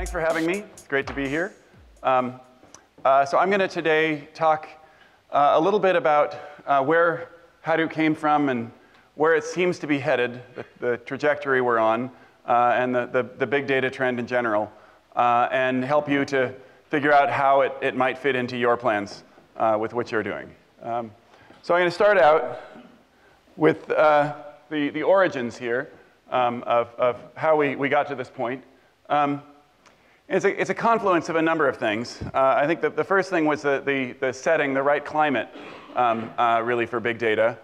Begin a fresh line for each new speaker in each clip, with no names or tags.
Thanks for having me. It's great to be here. So I'm going to today talk a little bit about where Hadoop came from and where it seems to be headed, the trajectory we're on, and the big data trend in general, and help you to figure out how it might fit into your plans with what you're doing. So I'm going to start out with the origins here of how we got to this point. It's a confluence of a number of things. I think the first thing was the setting, the right climate, really for big data.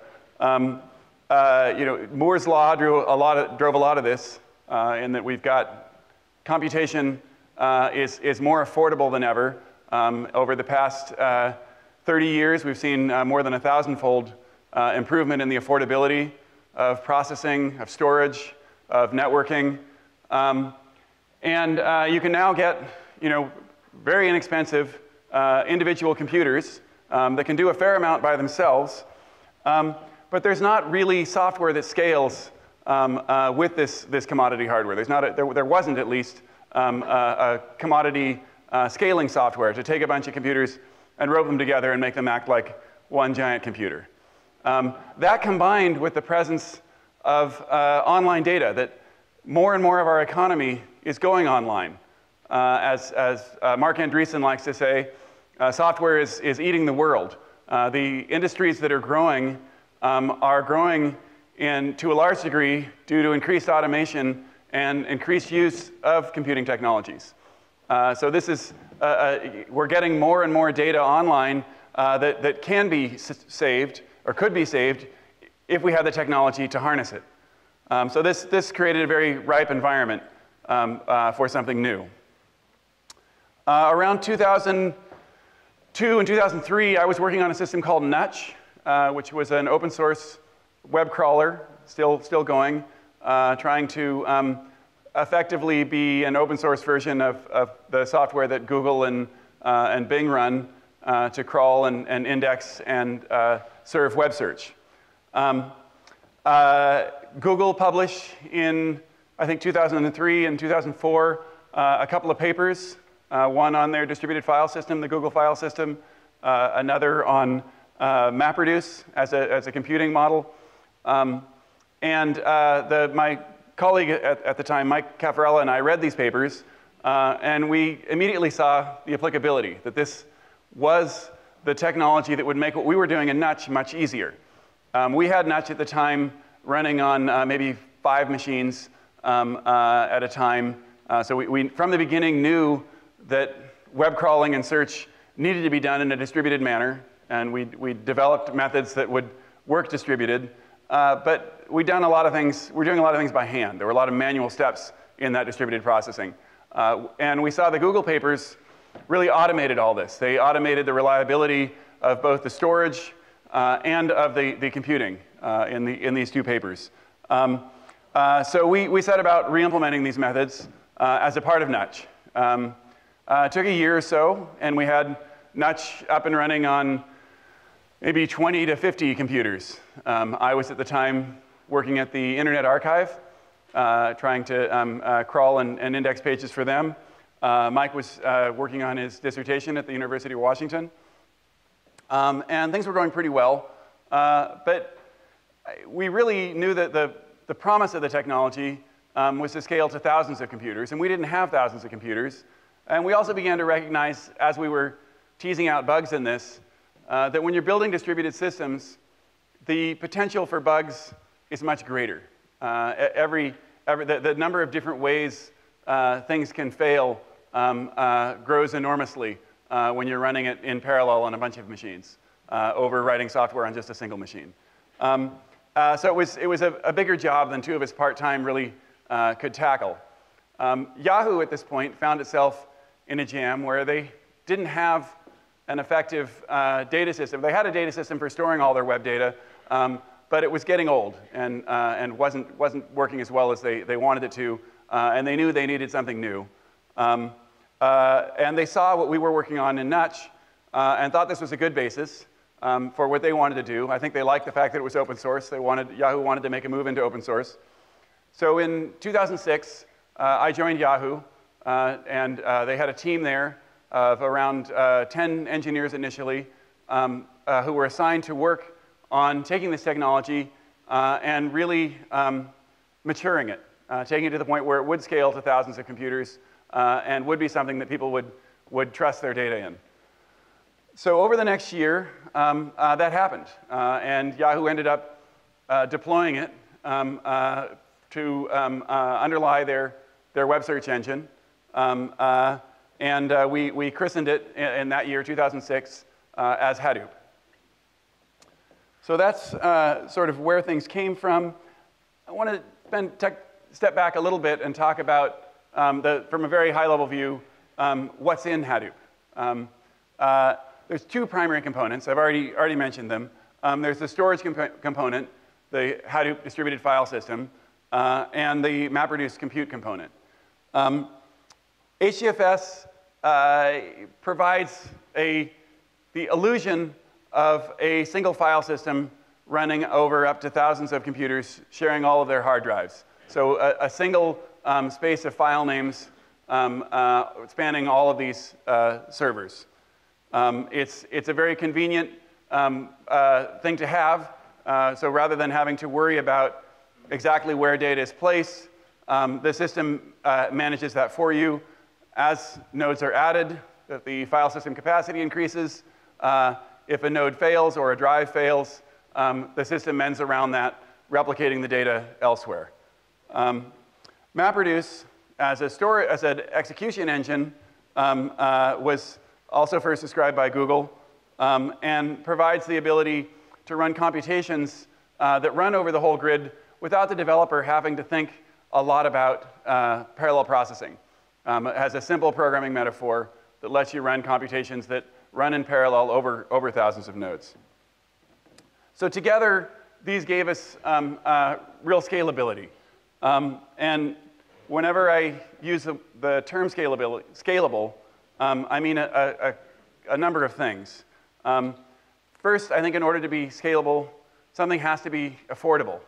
Moore's law drove a lot of this, in that we've got computation is more affordable than ever. Over the past 30 years, we've seen more than 1,000-fold improvement in the affordability of processing, of storage, of networking. And you can now get, very inexpensive individual computers that can do a fair amount by themselves. But there's not really software that scales with this commodity hardware. There wasn't, at least, a commodity scaling software to take a bunch of computers and rope them together and make them act like one giant computer. That combined with the presence of online data, that more and more of our economy is going online. As Mark Andreessen likes to say, software is eating the world. The industries that are growing to a large degree due to increased automation and increased use of computing technologies. So this is, we're getting more and more data online that can be saved, or could be saved, if we have the technology to harness it. So this created a very ripe environment for something new. Around 2002 and 2003, I was working on a system called Nutch, which was an open source web crawler, still going, trying to effectively be an open source version of the software that Google and Bing run to crawl and index and serve web search. Google published in, I think, 2003 and 2004, a couple of papers, one on their distributed file system, the Google file system, another on MapReduce as a computing model. My colleague at the time, Mike Caffarella, and I read these papers, and we immediately saw the applicability, that this was the technology that would make what we were doing in Nutch much easier. We had Nutch at the time running on maybe 5 machines at a time. So we, from the beginning, knew that web crawling and search needed to be done in a distributed manner, and we developed methods that would work distributed. But we're doing a lot of things by hand. There were a lot of manual steps in that distributed processing. And we saw the Google papers really automated all this. They automated the reliability of both the storage and of the computing in these two papers. So we set about re-implementing these methods as a part of Nutch. It took a year or so, and we had Nutch up and running on maybe 20 to 50 computers. I was at the time working at the Internet Archive, trying to crawl and index pages for them. Mike was working on his dissertation at the University of Washington. And things were going pretty well. But we really knew that the promise of the technology was to scale to thousands of computers, and we didn't have thousands of computers. And we also began to recognize, as we were teasing out bugs in this, that when you're building distributed systems, the potential for bugs is much greater. The number of different ways things can fail grows enormously when you're running it in parallel on a bunch of machines, over writing software on just a single machine. So it was a bigger job than two of us part-time really could tackle. Yahoo at this point found itself in a jam where they didn't have an effective data system. They had a data system for storing all their web data, but it was getting old and wasn't working as well as they wanted it to, and they knew they needed something new. And they saw what we were working on in Nutch and thought this was a good basis for what they wanted to do. I think they liked the fact that it was open source. Yahoo wanted to make a move into open source. So in 2006, I joined Yahoo and they had a team there of around 10 engineers initially who were assigned to work on taking this technology and really maturing it, taking it to the point where it would scale to thousands of computers and would be something that people would trust their data in. So over the next year, that happened, and Yahoo ended up deploying it to underlie their web search engine, and we christened it in that year, 2006, as Hadoop. So that's sort of where things came from. I want to step back a little bit and talk about, from a very high-level view, what's in Hadoop. There's two primary components. I've already mentioned them. There's the storage component, the Hadoop distributed file system, and the MapReduce compute component. HDFS provides the illusion of a single file system running over up to thousands of computers, sharing all of their hard drives. So a single space of file names spanning all of these servers. It's a very convenient thing to have. So rather than having to worry about exactly where data is placed, the system manages that for you. As nodes are added, the file system capacity increases. If a node fails or a drive fails, the system mends around that, replicating the data elsewhere. MapReduce, as an execution engine, was also first described by Google, and provides the ability to run computations that run over the whole grid without the developer having to think a lot about parallel processing. It has a simple programming metaphor that lets you run computations that run in parallel over thousands of nodes. So together, these gave us real scalability. And whenever I use the term scalable, I mean a number of things. First, I think in order to be scalable, something has to be affordable.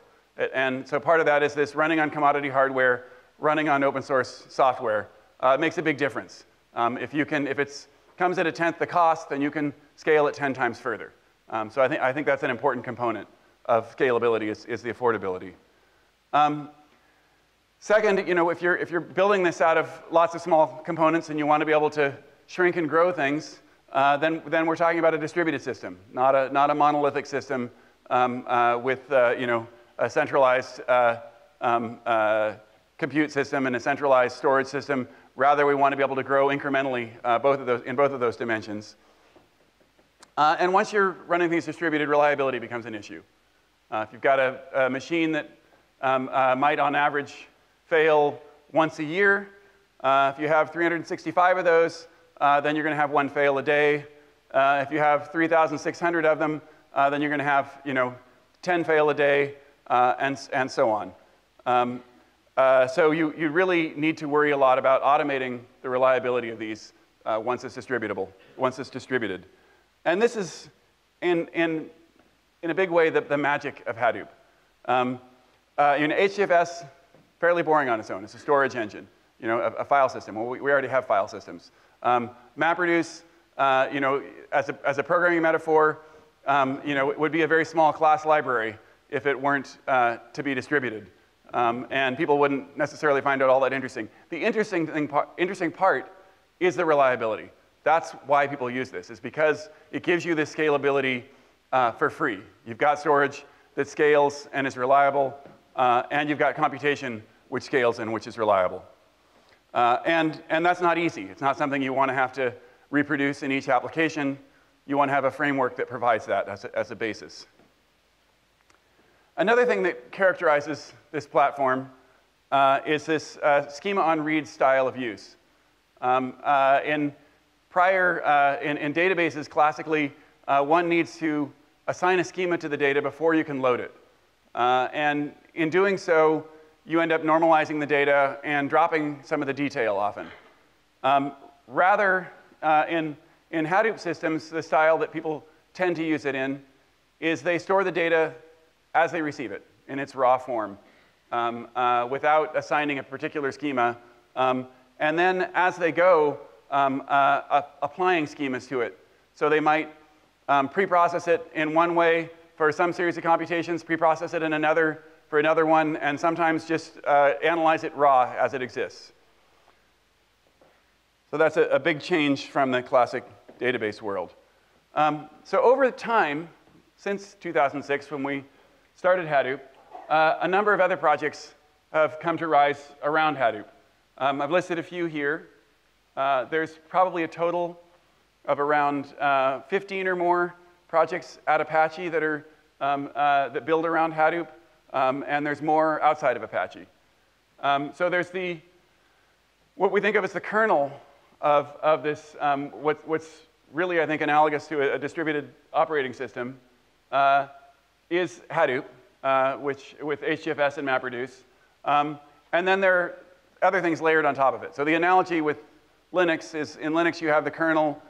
And so part of that is this running on commodity hardware, running on open source software. It makes a big difference. If it comes at 1/10 the cost, then you can scale it 10 times further. So I think that's an important component of scalability is the affordability. Second, if you're building this out of lots of small components and you want to be able to shrink and grow things, then we're talking about a distributed system, not a monolithic system with a centralized compute system and a centralized storage system. Rather, we want to be able to grow incrementally in both of those dimensions. And once you're running things distributed, reliability becomes an issue. If you've got a machine that might, on average, fail once a year, if you have 365 of those, then you're going to have one fail a day. If you have 3,600 of them, then you're going to have 10 fail a day, and so on. So you really need to worry a lot about automating the reliability of these once it's distributed. And this is, in a big way, the magic of Hadoop. HDFS, fairly boring on its own. It's a storage engine, a file system. Well, we already have file systems. MapReduce, as a programming metaphor, it would be a very small class library if it weren't to be distributed. And people wouldn't necessarily find it all that interesting. The interesting part is the reliability. That's why people use this, is because it gives you this scalability for free. You've got storage that scales and is reliable, and you've got computation which scales and which is reliable. And that's not easy. It's not something you want to have to reproduce in each application. You want to have a framework that provides that as a basis. Another thing that characterizes this platform is this schema on read style of use. In databases, classically, one needs to assign a schema to the data before you can load it. And in doing so, you end up normalizing the data and dropping some of the detail often. Rather, in Hadoop systems, the style that people tend to use it in is they store the data as they receive it in its raw form, without assigning a particular schema. and then as they go, applying schemas to it. So they might pre-process it in one way for some series of computations, pre-process it in another for another one, and sometimes just analyze it raw as it exists. So that's a big change from the classic database world. So over time, since 2006, when we started Hadoop, a number of other projects have come to rise around Hadoop. I've listed a few here. There's probably a total of around 15 or more projects at Apache that are that build around Hadoop, and there's more outside of Apache. So there's what we think of as the kernel of this, what's really, I think, analogous to a distributed operating system, is Hadoop, with HDFS and MapReduce. And then there are other things layered on top of it. So the analogy with Linux is, in Linux you have the kernel,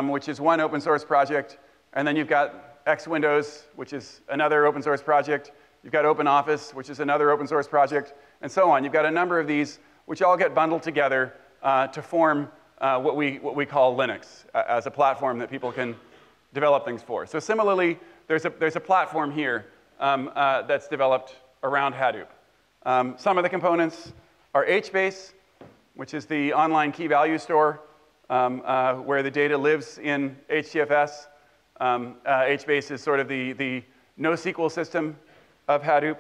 which is one open source project, and then you've got X Windows, which is another open source project. You've got OpenOffice, which is another open source project, and so on. You've got a number of these, which all get bundled together to form what we call Linux as a platform that people can develop things for. So similarly, there's a platform here that's developed around Hadoop. Some of the components are HBase, which is the online key value store where the data lives in HDFS. HBase is sort of the NoSQL system of Hadoop.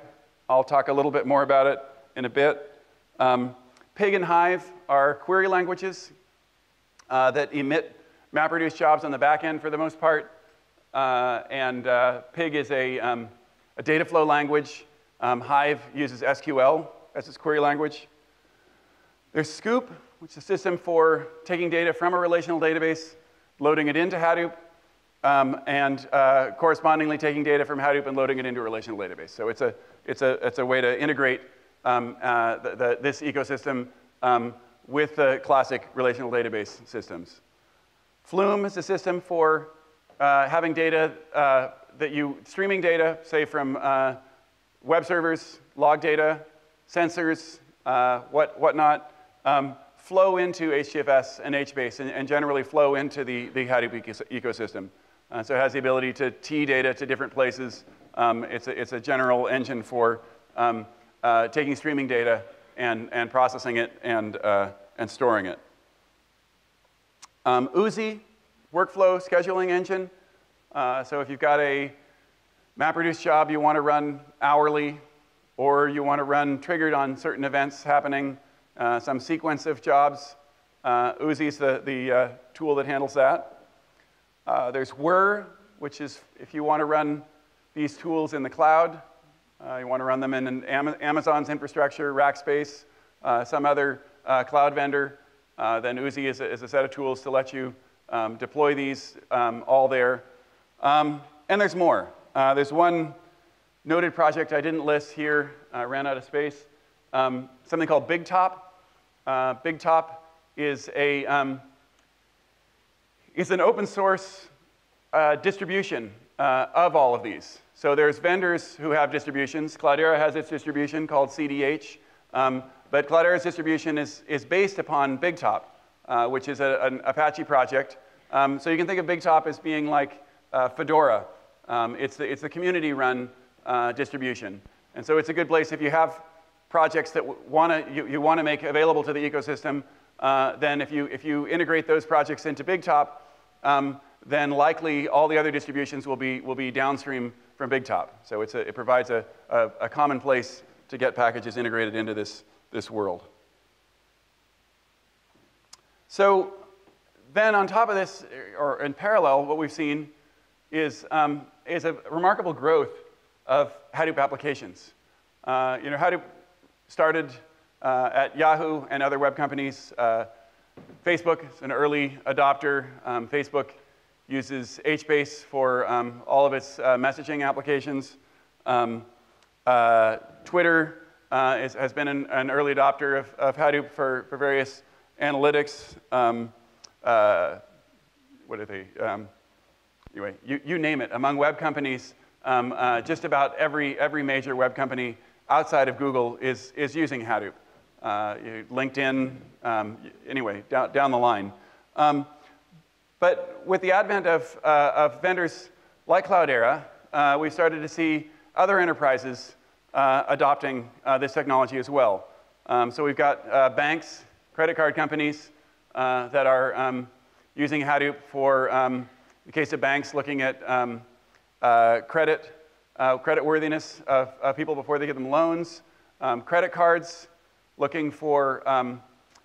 I'll talk a little bit more about it in a bit. Pig and Hive are query languages that emit MapReduce jobs on the back end for the most part. And Pig is a data flow language. Hive uses SQL as its query language. There's Scoop, which is a system for taking data from a relational database, loading it into Hadoop, and correspondingly taking data from Hadoop and loading it into a relational database. So it's a way to integrate this ecosystem with the classic relational database systems. Flume is a system for having data streaming data, say from web servers, log data, sensors, whatnot, flow into HDFS and HBase, and generally flow into the Hadoop ecosystem. So it has the ability to T data to different places. It's a general engine for taking streaming data and processing it and storing it. Uzi, workflow scheduling engine. So if you've got a MapReduce job you want to run hourly, or you want to run triggered on certain events happening, some sequence of jobs, Uzi is the tool that handles that. There's Whir, which is if you want to run these tools in the cloud, you want to run them in Amazon's infrastructure, Rackspace, some other cloud vendor, then Uzi is a set of tools to let you deploy these all there. And there's more. There's one noted project I didn't list here, ran out of space, something called BigTop. BigTop is an open source distribution of all of these. So there's vendors who have distributions. Cloudera has its distribution called CDH, but Cloudera's distribution is based upon BigTop, which is an Apache project. So you can think of BigTop as being like Fedora. It's the community-run distribution, and so it's a good place if you have projects that you want to make available to the ecosystem. Then if you integrate those projects into BigTop, then likely all the other distributions will be downstream from BigTop. So it provides a common place to get packages integrated into this world. So then on top of this, or in parallel, what we've seen is a remarkable growth of Hadoop applications. Hadoop started at Yahoo and other web companies. Facebook is an early adopter. Facebook uses HBase for all of its messaging applications. Twitter has been an early adopter of Hadoop for various analytics. What are they? Anyway, you name it. Among web companies, just about every major web company outside of Google is using Hadoop. LinkedIn, anyway, down the line. But with the advent of vendors like Cloudera, we started to see other enterprises adopting this technology as well. So we've got banks, credit card companies that are using Hadoop for, in the case of banks, looking at credit worthiness of people before they give them loans. Credit cards, looking for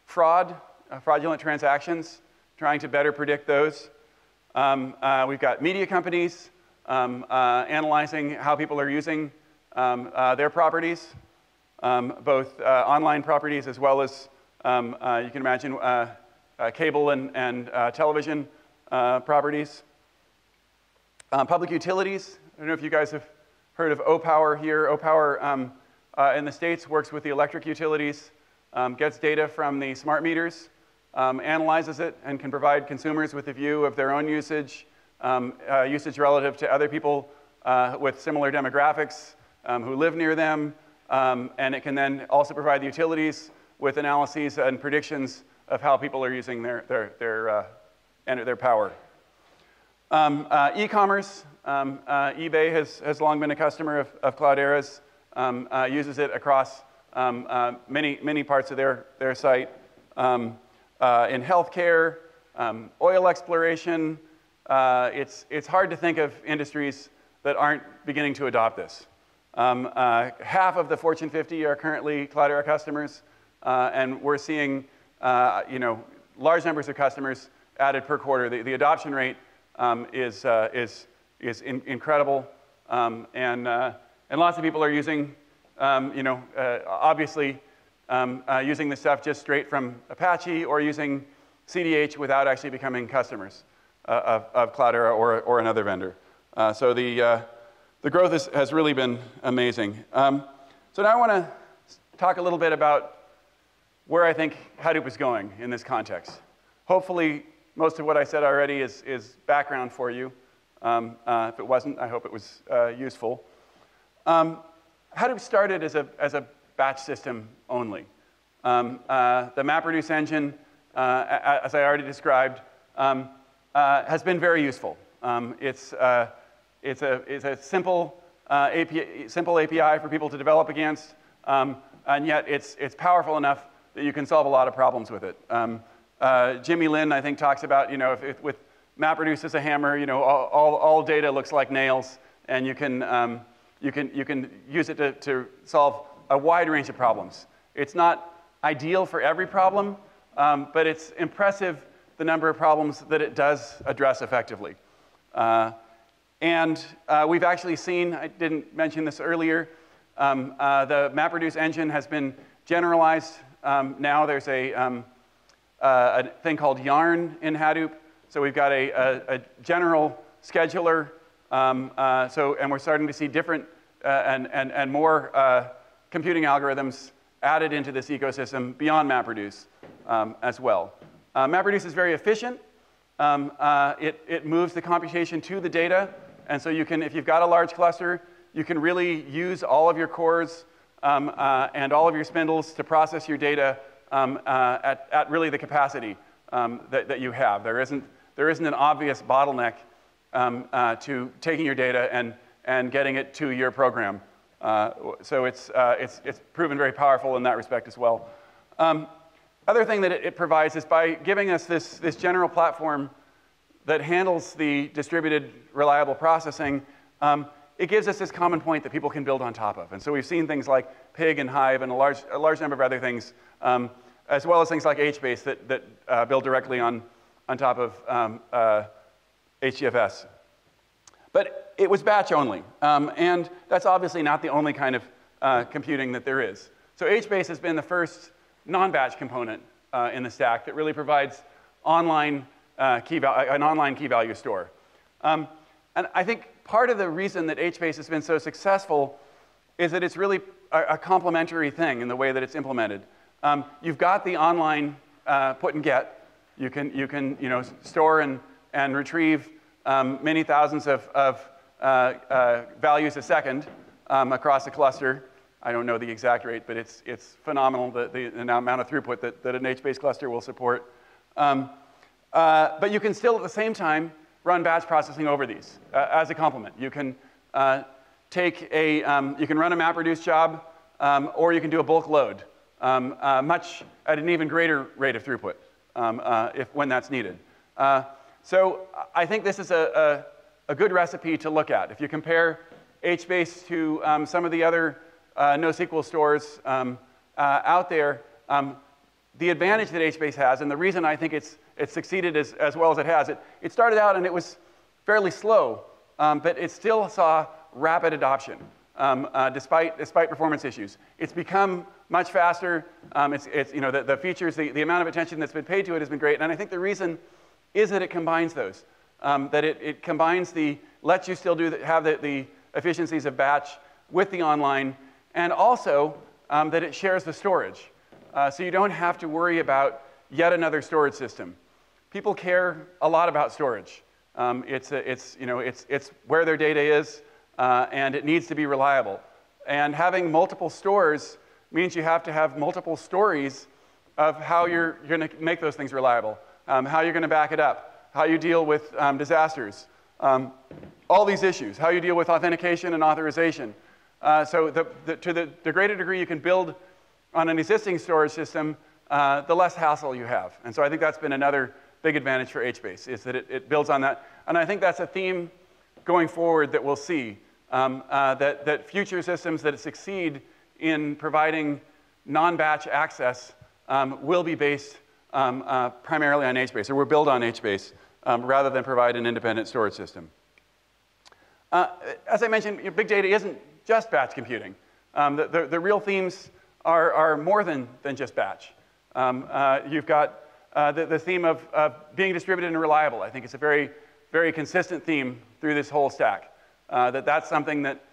fraudulent transactions, trying to better predict those. We've got media companies analyzing how people are using their properties, both online properties as well as, you can imagine, cable and television properties. Public utilities. I don't know if you guys have heard of O-Power here. O-Power in the States works with the electric utilities, gets data from the smart meters, analyzes it, and can provide consumers with a view of their own usage, usage relative to other people with similar demographics who live near them, and it can then also provide the utilities with analyses and predictions of how people are using their power. E-commerce, eBay has long been a customer of Cloudera's, uses it across many parts of their site. In healthcare, oil exploration, it's hard to think of industries that aren't beginning to adopt this. Half of the Fortune 50 are currently Cloudera customers, and we're seeing large numbers of customers added per quarter. The adoption rate is incredible, and lots of people are using, obviously, using the stuff just straight from Apache or using CDH without actually becoming customers of Cloudera or another vendor. So the growth has really been amazing. So now I want to talk a little bit about where I think Hadoop is going in this context. Hopefully, most of what I said already is background for you. If it wasn't, I hope it was useful. Hadoop started as a batch system only. The MapReduce engine, as I already described, has been very useful. It's a simple API for people to develop against, and yet it's powerful enough that you can solve a lot of problems with it. Jimmy Lin, I think, talks about, if with MapReduce as a hammer, all data looks like nails, and you can use it to solve a wide range of problems. It's not ideal for every problem, but it's impressive the number of problems that it does address effectively. And we've actually seen, I didn't mention this earlier, the MapReduce engine has been generalized. Now there's a thing called Yarn in Hadoop. So we've got a general scheduler. And we're starting to see different and more computing algorithms added into this ecosystem beyond MapReduce as well. MapReduce is very efficient. It moves the computation to the data. And so you can, if you've got a large cluster, you can really use all of your cores and all of your spindles to process your data at really the capacity that you have. There isn't an obvious bottleneck to taking your data and getting it to your program. So it's proven very powerful in that respect as well. Other thing that it provides is by giving us this general platform that handles the distributed reliable processing, it gives us this common point that people can build on top of. And so we've seen things like Pig and Hive and a large number of other things, as well as things like HBase that build directly on top of HDFS. But it was batch only, and that's obviously not the only kind of computing that there is. So HBase has been the first non-batch component in the stack that really provides an online key value store. And I think part of the reason that HBase has been so successful is that it's really a complementary thing in the way that it's implemented. You've got the online put and get. You can store and retrieve many thousands of values a second across a cluster. I don't know the exact rate, but it's phenomenal, the amount of throughput that an HBase cluster will support. But you can still, at the same time, run batch processing over these as a complement. You can you can run a MapReduce job, or you can do a bulk load, much at an even greater rate of throughput when that's needed. So I think this is a good recipe to look at. If you compare HBase to some of the other NoSQL stores out there, the advantage that HBase has, and the reason I think it's succeeded as well as it has, it started out and it was fairly slow, but it still saw rapid adoption despite performance issues. It's become much faster. The features, the amount of attention that's been paid to it has been great, and I think the reason is that it combines those. That it combines lets you still have the efficiencies of batch with the online, and also that it shares the storage. So you don't have to worry about yet another storage system. People care a lot about storage. It's where their data is, and it needs to be reliable. And having multiple stores means you have to have multiple stories of how you're going to make those things reliable, how you're going to back it up, how you deal with disasters, all these issues, how you deal with authentication and authorization. So to the greater degree you can build on an existing storage system, the less hassle you have. And so I think that's been another big advantage for HBase, is that it builds on that. And I think that's a theme going forward that we'll see, that future systems that succeed in providing non-batch access will be based primarily on HBase, or will build on HBase, rather than provide an independent storage system. As I mentioned, big data isn't just batch computing. The real themes are more than just batch. You've got the theme of being distributed and reliable. I think it's a very, very consistent theme through this whole stack. That's something that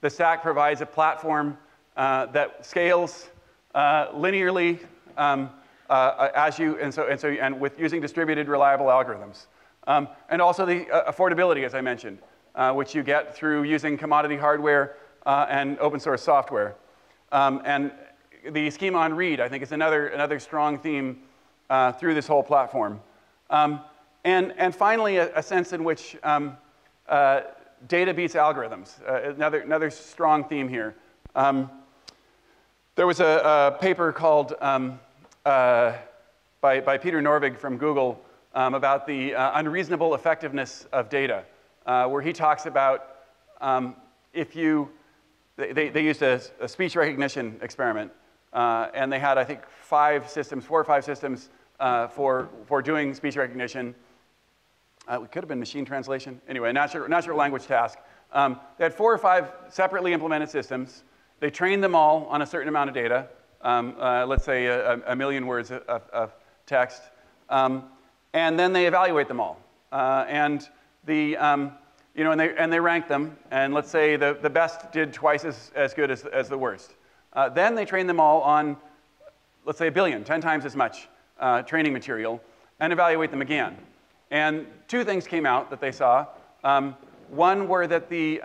the stack provides a platform that scales linearly and with using distributed reliable algorithms. And also the affordability, as I mentioned, which you get through using commodity hardware and open source software. And the schema on read, I think, is another strong theme through this whole platform. And finally, a sense in which data beats algorithms, another strong theme here. There was a paper called by Peter Norvig from Google about the unreasonable effectiveness of data, where he talks about they used a speech recognition experiment, and they had, I think, 4 or 5 systems for doing speech recognition. It could have been machine translation. Anyway, natural language task. They had 4 or 5 separately implemented systems. They trained them all on a certain amount of data, let's say a million words of text, and then they evaluate them all. And they rank them, and let's say the best did twice as good as the worst. Then they train them all on, let's say, 1 billion, 10 times as much training material, and evaluate them again. And 2 things came out that they saw. One were that the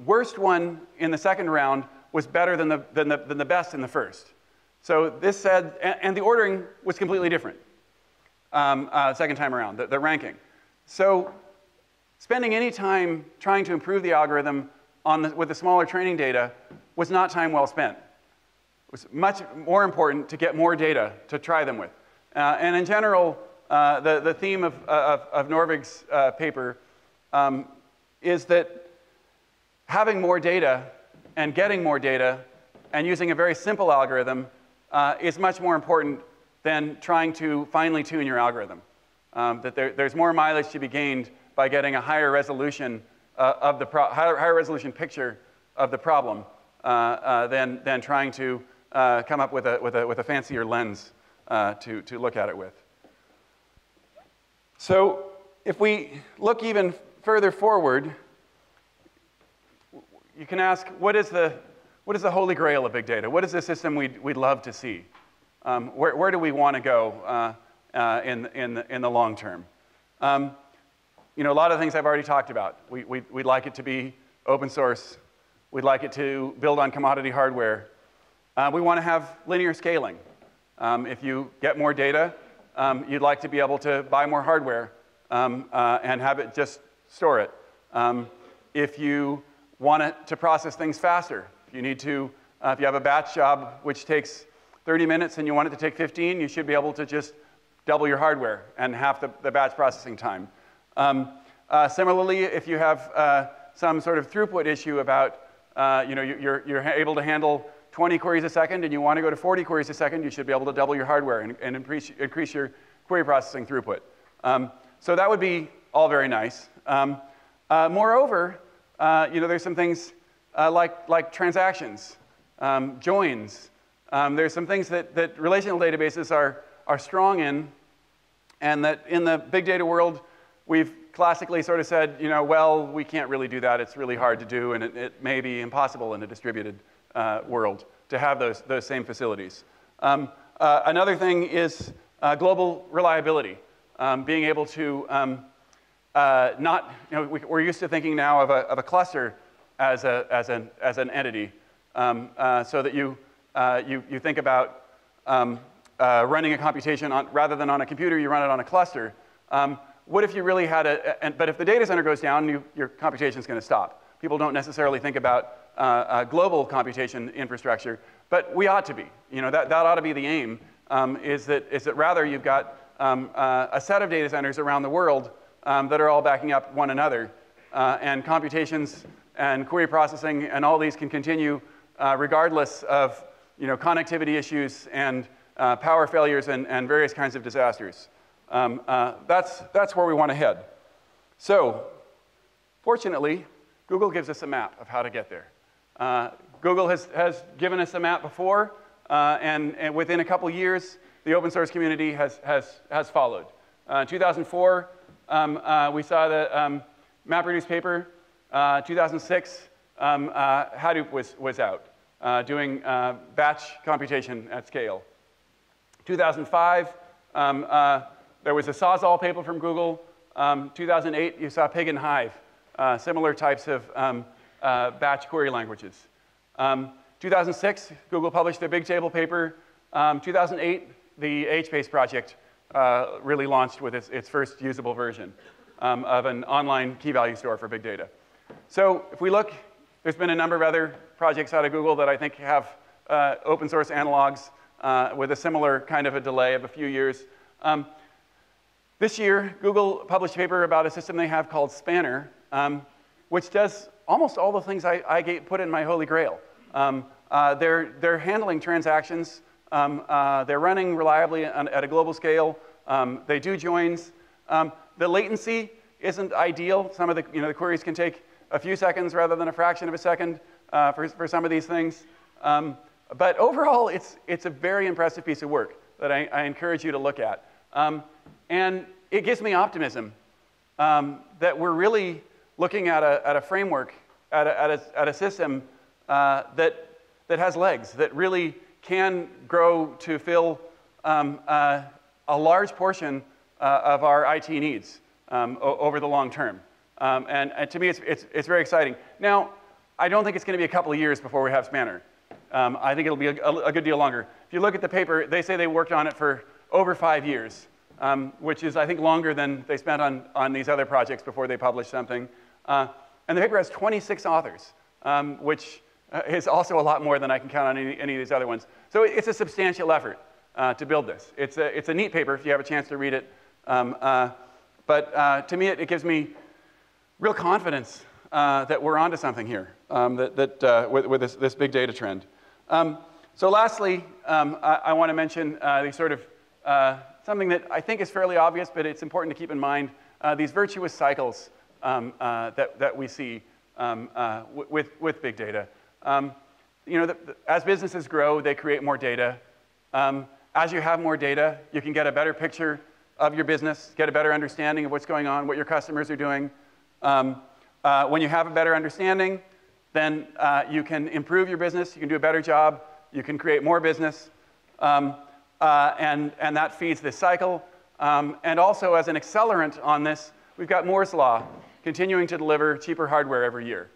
worst one in the second round was better than the best in the first. So this said, and the ordering was completely different second time around, the ranking. So spending any time trying to improve the algorithm with the smaller training data was not time well spent. It was much more important to get more data to try them with. And in general, the theme of Norvig's paper is that having more data and getting more data and using a very simple algorithm is much more important than trying to finely tune your algorithm. That there's more mileage to be gained by getting a higher resolution higher resolution picture of the problem than trying to come up with a fancier lens to look at it with. So if we look even further forward, you can ask, what is the Holy Grail of big data? What is the system we'd love to see? Where do we want to go in the long term? A lot of things I've already talked about. We'd like it to be open source. We'd like it to build on commodity hardware. We want to have linear scaling. If you get more data, you'd like to be able to buy more hardware and have it just store it. If you want it to process things faster, if you have a batch job which takes 30 minutes and you want it to take 15, you should be able to just double your hardware and half the batch processing time. Similarly, if you have some sort of throughput issue about, you're able to handle 20 queries a second and you want to go to 40 queries a second, you should be able to double your hardware and increase your query processing throughput. So that would be all very nice. Moreover, there's some things like transactions, joins. There's some things that relational databases are strong in, and that in the big data world, we've classically sort of said, well, we can't really do that. It's really hard to do, and it may be impossible in a distributed world to have those same facilities. Another thing is global reliability, being able to we're used to thinking now of a cluster as an entity, so that you think about running a computation rather than on a computer, you run it on a cluster. What if you really had but if the data center goes down, your computation is going to stop. People don't necessarily think about global computation infrastructure, but we ought to be. That ought to be the aim, is that rather you've got a set of data centers around the world that are all backing up one another, and computations and query processing and all these can continue regardless of connectivity issues and power failures and various kinds of disasters. That's where we want to head. So, fortunately, Google gives us a map of how to get there. Google has given us a map before, and within a couple years, the open source community has followed. In 2004, we saw the MapReduce paper. 2006, Hadoop was out, doing batch computation at scale. 2005, there was a Sawzall paper from Google. 2008, you saw Pig and Hive, similar types of batch query languages. 2006, Google published their Bigtable paper. 2008, the HBase project really launched with its first usable version of an online key value store for big data. So if we look, there's been a number of other projects out of Google that I think have open source analogs with a similar kind of a delay of a few years. This year, Google published a paper about a system they have called Spanner, which does almost all the things I put in my Holy Grail. They're handling transactions. They're running reliably at a global scale. They do joins. The latency isn't ideal. Some of the queries can take a few seconds rather than a fraction of a second for some of these things. But overall, it's a very impressive piece of work that I encourage you to look at. And it gives me optimism that we're really looking at a framework, at a system that has legs, that really can grow to fill a large portion of our IT needs over the long term. And to me, it's very exciting. Now, I don't think it's going to be a couple of years before we have Spanner. I think it'll be a good deal longer. If you look at the paper, they say they worked on it for over 5 years, which is, I think, longer than they spent on these other projects before they published something. And the paper has 26 authors, which is also a lot more than I can count on any of these other ones. So it's a substantial effort to build this. It's a neat paper if you have a chance to read it. But to me, it gives me real confidence that we're onto something here with this big data trend. So lastly, I want to mention these sort of something that I think is fairly obvious, but it's important to keep in mind, these virtuous cycles that we see with big data. As businesses grow, they create more data. As you have more data, you can get a better picture of your business, get a better understanding of what's going on, what your customers are doing. When you have a better understanding, then you can improve your business, you can do a better job, you can create more business, and that feeds this cycle. And also, as an accelerant on this, we've got Moore's Law continuing to deliver cheaper hardware every year.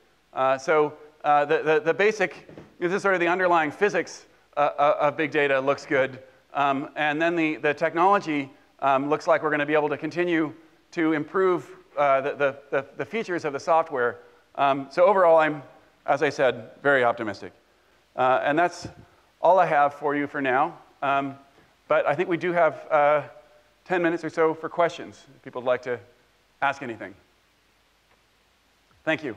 So the basic, this is sort of the underlying physics of big data looks good. And then the technology looks like we're going to be able to continue to improve the features of the software. So overall, I'm, as I said, very optimistic. And that's all I have for you for now. But I think we do have 10 minutes or so for questions, if people would like to ask anything. Thank you.